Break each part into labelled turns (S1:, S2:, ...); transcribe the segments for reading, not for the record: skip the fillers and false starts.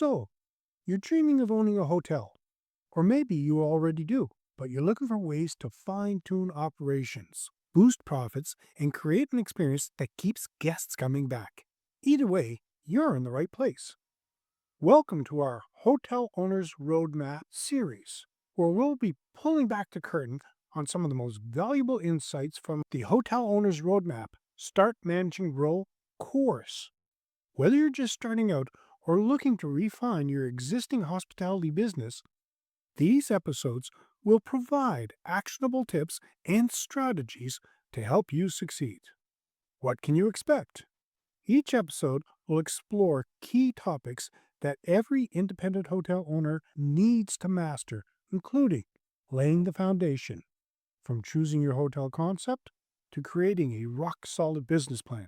S1: So, you're dreaming of owning a hotel, or maybe you already do, but you're looking for ways to fine-tune operations, boost profits, and create an experience that keeps guests coming back. Either way, you're in the right place. Welcome to our Hotel Owners Roadmap series, where we'll be pulling back the curtain on some of the most valuable insights from the Hotel Owners Roadmap Start, Manage, and Grow course. Whether you're just starting out or looking to refine your existing hospitality business, these episodes will provide actionable tips and strategies to help you succeed. What can you expect? Each episode will explore key topics that every independent hotel owner needs to master, including laying the foundation, from choosing your hotel concept to creating a rock-solid business plan,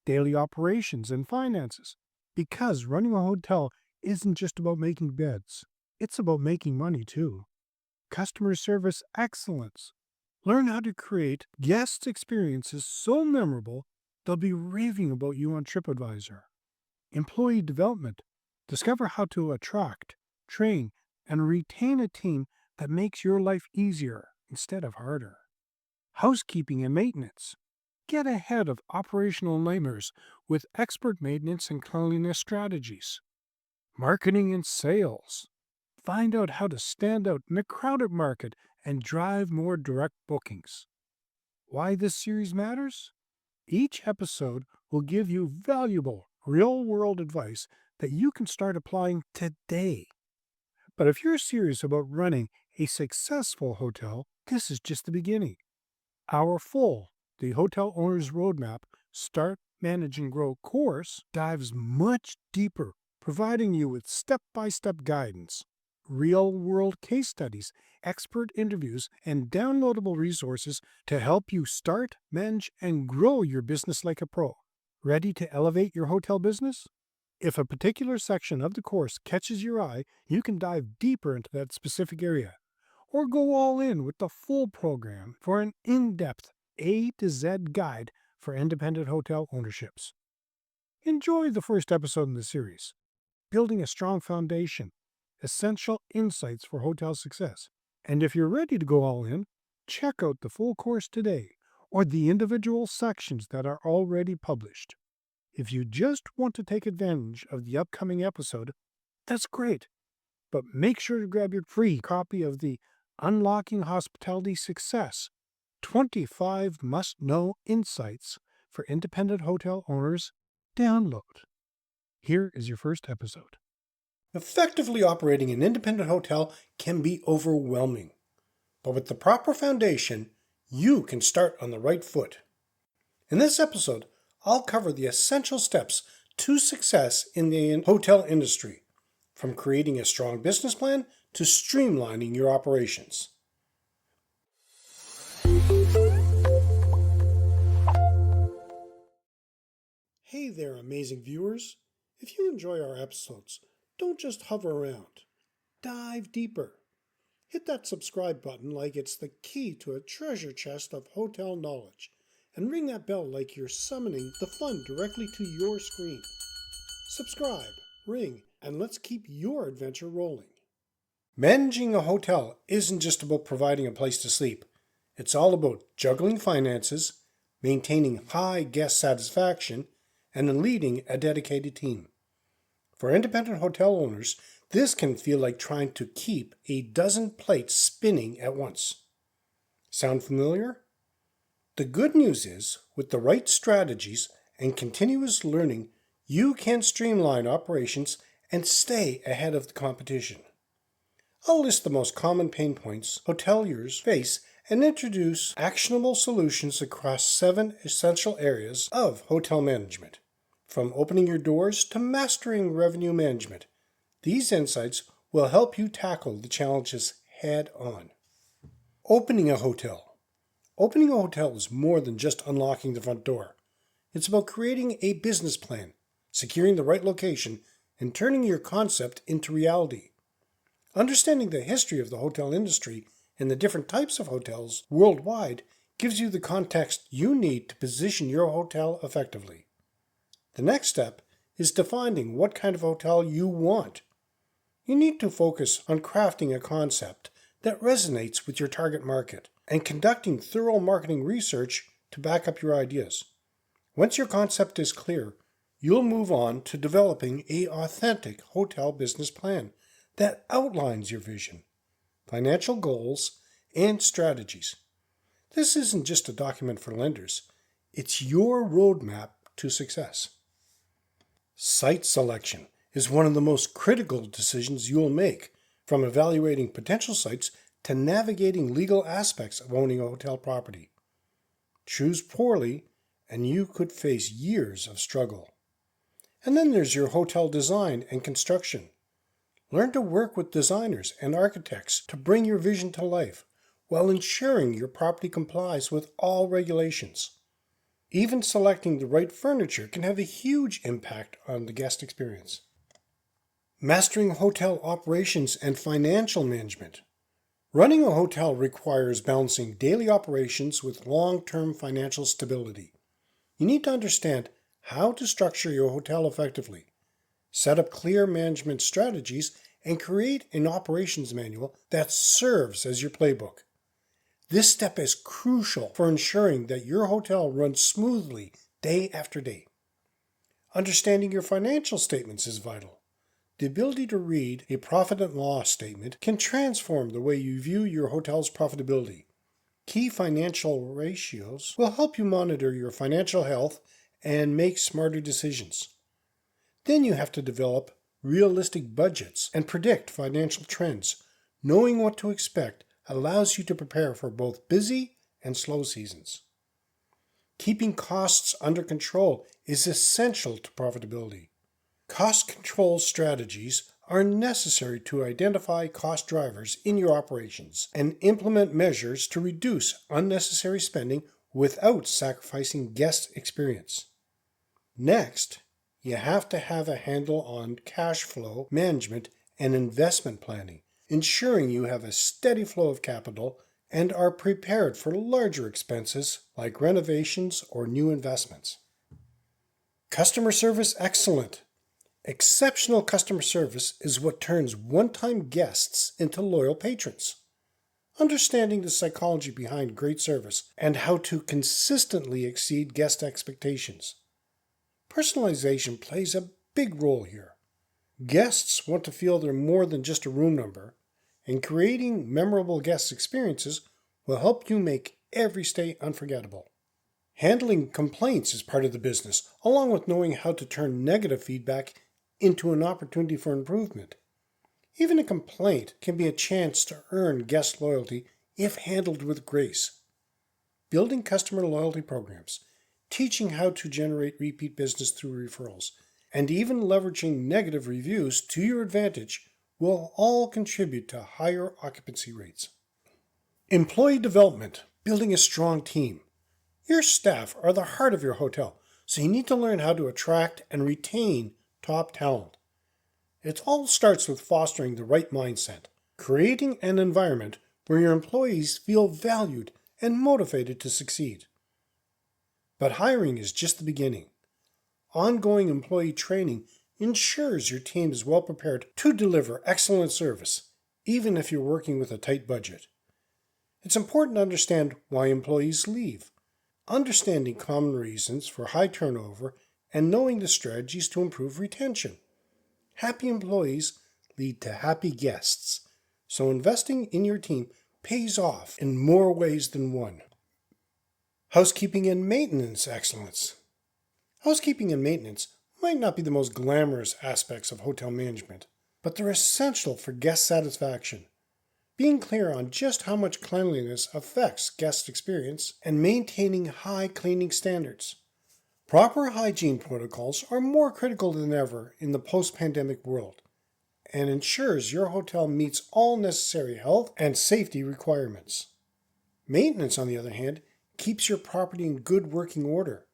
S1: daily operations and finances, because running a hotel isn't just about making beds, it's about making money too. Customer service excellence. Learn how to create guest experiences so memorable they'll be raving about you on TripAdvisor. Employee development. Discover how to attract, train, and retain a team that makes your life easier instead of harder. Housekeeping and maintenance. Get ahead of operational nightmares with expert maintenance and cleanliness strategies. Marketing and sales. Find out how to stand out in a crowded market and drive more direct bookings. Why this series matters? Each episode will give you valuable, real-world advice that you can start applying today. But if you're serious about running a successful hotel, this is just the beginning. Our full The Hotel Owner's Roadmap Start, Manage, and Grow course dives much deeper, providing you with step-by-step guidance, real-world case studies, expert interviews, and downloadable resources to help you start, manage, and grow your business like a pro. Ready to elevate your hotel business? If a particular section of the course catches your eye, you can dive deeper into that specific area, or go all in with the full program for an in-depth A to Z guide for independent hotel ownerships. Enjoy the first episode in the series, Building a Strong Foundation, Essential Insights for Hotel Success. And if you're ready to go all in, check out the full course today or the individual sections that are already published. If you just want to take advantage of the upcoming episode, that's great. But make sure to grab your free copy of the Unlocking Hospitality Success 25 Must-Know Insights for Independent Hotel Owners download. Here is your first episode. Effectively operating an independent hotel can be overwhelming, but with the proper foundation, you can start on the right foot. In this episode, I'll cover the essential steps to success in the hotel industry, from creating a strong business plan to streamlining your operations. Hey there, amazing viewers. If you enjoy our episodes, don't just hover around. Dive deeper. Hit that subscribe button like it's the key to a treasure chest of hotel knowledge, and ring that bell like you're summoning the fun directly to your screen. Subscribe, ring, and let's keep your adventure rolling. Managing a hotel isn't just about providing a place to sleep. It's all about juggling finances, maintaining high guest satisfaction, and leading a dedicated team. For independent hotel owners, this can feel like trying to keep a dozen plates spinning at once. Sound familiar? The good news is, with the right strategies and continuous learning, you can streamline operations and stay ahead of the competition. I'll list the most common pain points hoteliers face and introduce actionable solutions across 7 essential areas of hotel management, from opening your doors to mastering revenue management. These insights will help you tackle the challenges head on. Opening a hotel. Opening a hotel is more than just unlocking the front door. It's about creating a business plan, securing the right location, and turning your concept into reality. Understanding the history of the hotel industry and the different types of hotels worldwide gives you the context you need to position your hotel effectively. The next step is defining what kind of hotel you want. You need to focus on crafting a concept that resonates with your target market and conducting thorough marketing research to back up your ideas. Once your concept is clear, you'll move on to developing an authentic hotel business plan that outlines your vision, financial goals, and strategies. This isn't just a document for lenders, it's your roadmap to success. Site selection is one of the most critical decisions you'll make, from evaluating potential sites to navigating legal aspects of owning a hotel property. Choose poorly, and you could face years of struggle. And then there's your hotel design and construction. Learn to work with designers and architects to bring your vision to life, while ensuring your property complies with all regulations. Even selecting the right furniture can have a huge impact on the guest experience. Mastering hotel operations and financial management. Running a hotel requires balancing daily operations with long-term financial stability. You need to understand how to structure your hotel effectively, set up clear management strategies, and create an operations manual that serves as your playbook. This step is crucial for ensuring that your hotel runs smoothly day after day. Understanding your financial statements is vital. The ability to read a profit and loss statement can transform the way you view your hotel's profitability. Key financial ratios will help you monitor your financial health and make smarter decisions. Then you have to develop realistic budgets and predict financial trends. Knowing what to expect allows you to prepare for both busy and slow seasons. Keeping costs under control is essential to profitability. Cost control strategies are necessary to identify cost drivers in your operations and implement measures to reduce unnecessary spending without sacrificing guest experience. Next, you have to have a handle on cash flow management and investment planning, ensuring you have a steady flow of capital and are prepared for larger expenses like renovations or new investments. Customer service excellent. Exceptional customer service is what turns one-time guests into loyal patrons. Understanding the psychology behind great service and how to consistently exceed guest expectations. Personalization plays a big role here. Guests want to feel they're more than just a room number, and creating memorable guest experiences will help you make every stay unforgettable. Handling complaints is part of the business, along with knowing how to turn negative feedback into an opportunity for improvement. Even a complaint can be a chance to earn guest loyalty if handled with grace. Building customer loyalty programs, teaching how to generate repeat business through referrals, and even leveraging negative reviews to your advantage will all contribute to higher occupancy rates. Employee development, building a strong team. Your staff are the heart of your hotel, so you need to learn how to attract and retain top talent. It all starts with fostering the right mindset, creating an environment where your employees feel valued and motivated to succeed. But hiring is just the beginning. Ongoing employee training ensures your team is well prepared to deliver excellent service, even if you're working with a tight budget. It's important to understand why employees leave, understanding common reasons for high turnover, and knowing the strategies to improve retention. Happy employees lead to happy guests, so investing in your team pays off in more ways than one. Housekeeping and maintenance excellence. Housekeeping and maintenance might not be the most glamorous aspects of hotel management, but they're essential for guest satisfaction. Being clear on just how much cleanliness affects guest experience and maintaining high cleaning standards. Proper hygiene protocols are more critical than ever in the post-pandemic world and ensures your hotel meets all necessary health and safety requirements. Maintenance, on the other hand, keeps your property in good working order,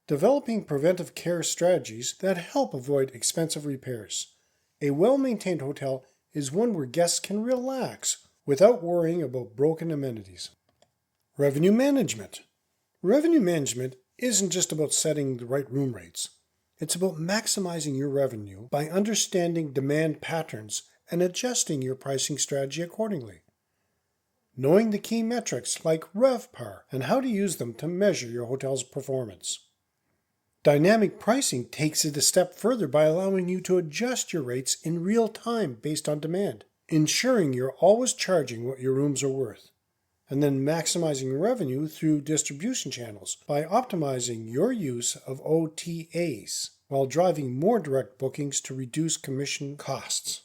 S1: developing preventive care strategies that help avoid expensive repairs. A well-maintained hotel is one where guests can relax without worrying about broken amenities. Revenue management. Revenue management isn't just about setting the right room rates. It's about maximizing your revenue by understanding demand patterns and adjusting your pricing strategy accordingly. Knowing the key metrics like RevPAR and how to use them to measure your hotel's performance. Dynamic pricing takes it a step further by allowing you to adjust your rates in real time based on demand, ensuring you're always charging what your rooms are worth, and then maximizing revenue through distribution channels by optimizing your use of OTAs while driving more direct bookings to reduce commission costs.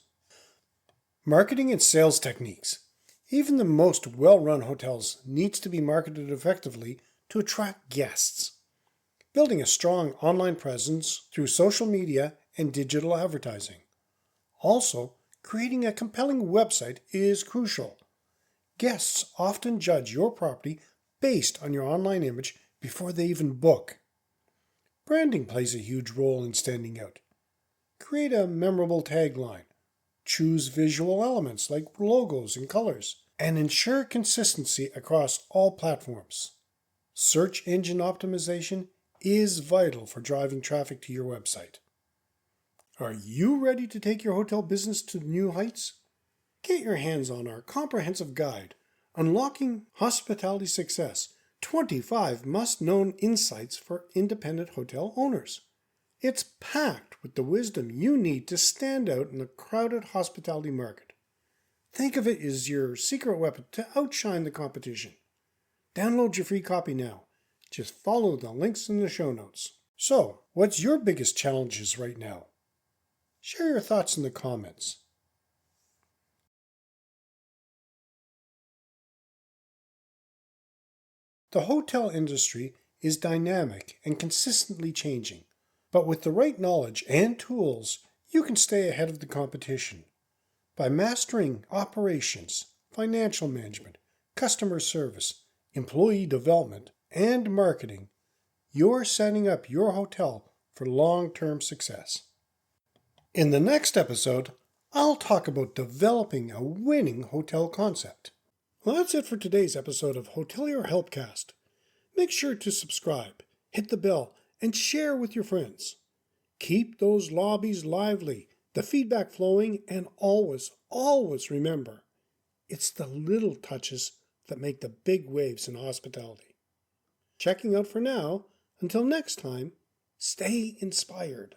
S1: Marketing and sales techniques. Even the most well-run hotels needs to be marketed effectively to attract guests. Building a strong online presence through social media and digital advertising. Also, creating a compelling website is crucial. Guests often judge your property based on your online image before they even book. Branding plays a huge role in standing out. Create a memorable tagline. Choose visual elements like logos and colors, and ensure consistency across all platforms. Search engine optimization is vital for driving traffic to your website. Are you ready to take your hotel business to new heights? Get your hands on our comprehensive guide, Unlocking Hospitality Success, 25 must-known insights for independent hotel owners. It's packed with the wisdom you need to stand out in the crowded hospitality market. Think of it as your secret weapon to outshine the competition. Download your free copy now. Just follow the links in the show notes. So, what's your biggest challenges right now? Share your thoughts in the comments. The hotel industry is dynamic and consistently changing, but with the right knowledge and tools, you can stay ahead of the competition. By mastering operations, financial management, customer service, employee development, and marketing, you're setting up your hotel for long-term success. In the next episode, I'll talk about developing a winning hotel concept. Well, that's it for today's episode of Hotelier Helpcast. Make sure to subscribe, hit the bell, and share with your friends. Keep those lobbies lively, the feedback flowing, and always, always remember, it's the little touches that make the big waves in hospitality. Checking out for now. Until next time, stay inspired.